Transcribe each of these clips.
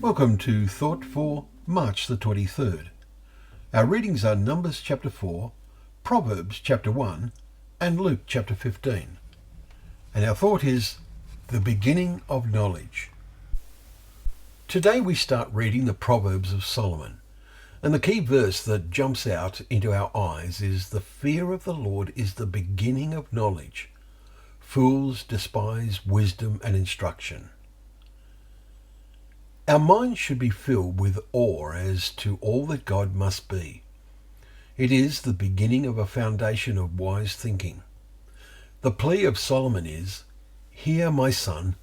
Welcome to Thought for March the 23rd. Our readings are Numbers chapter 4, Proverbs chapter 1, and Luke chapter 15. And our thought is the beginning of knowledge. Today we start reading the Proverbs of Solomon, and the key verse that jumps out into our eyes is the fear of the Lord is the beginning of knowledge. Fools despise wisdom and instruction. Our minds should be filled with awe as to all that God must be. It is the beginning of a foundation of wise thinking. The plea of Solomon is, "Hear, my son,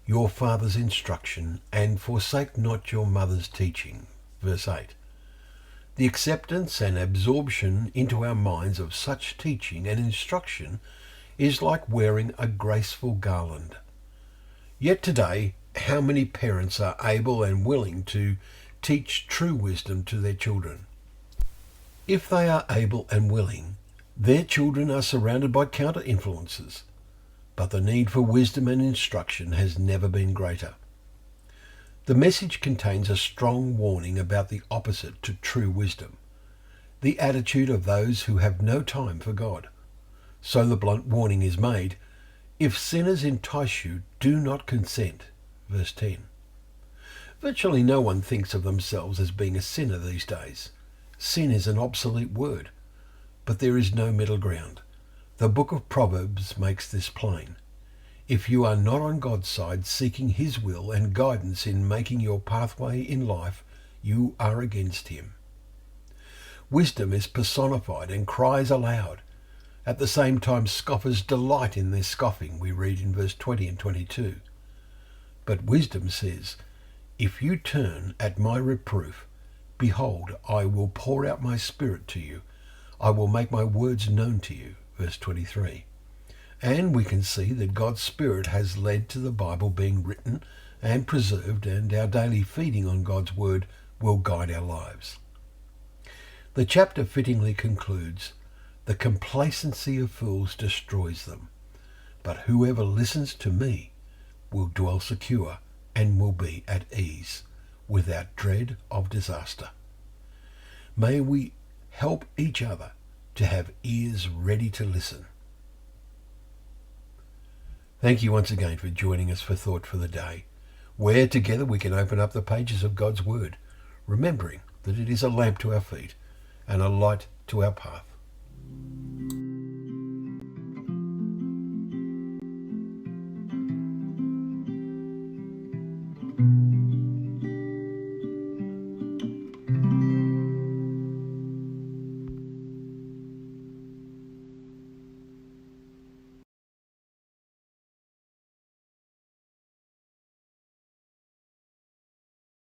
your father's instruction, and forsake not your mother's teaching." Verse 8. The acceptance and absorption into our minds of such teaching and instruction is like wearing a graceful garland. Yet today, how many parents are able and willing to teach true wisdom to their children? If they are able and willing, their children are surrounded by counter-influences, but the need for wisdom and instruction has never been greater. The message contains a strong warning about the opposite to true wisdom, the attitude of those who have no time for God. So the blunt warning is made, "If sinners entice you, do not consent." Verse 10. Virtually no one thinks of themselves as being a sinner these days. Sin is an obsolete word, but there is no middle ground. The book of Proverbs makes this plain. If you are not on God's side seeking his will and guidance in making your pathway in life, you are against him. Wisdom is personified and cries aloud. At the same time, scoffers delight in their scoffing, we read in verse 20 and 22. But wisdom says, "If you turn at my reproof, behold, I will pour out my spirit to you. I will make my words known to you." Verse 23. And we can see that God's Spirit has led to the Bible being written and preserved, and our daily feeding on God's Word will guide our lives. The chapter fittingly concludes, "The complacency of fools destroys them, but whoever listens to me will dwell secure and will be at ease, without dread of disaster." May we help each other to have ears ready to listen. Thank you once again for joining us for Thought for the Day, where together we can open up the pages of God's Word, remembering that it is a lamp to our feet and a light to our path.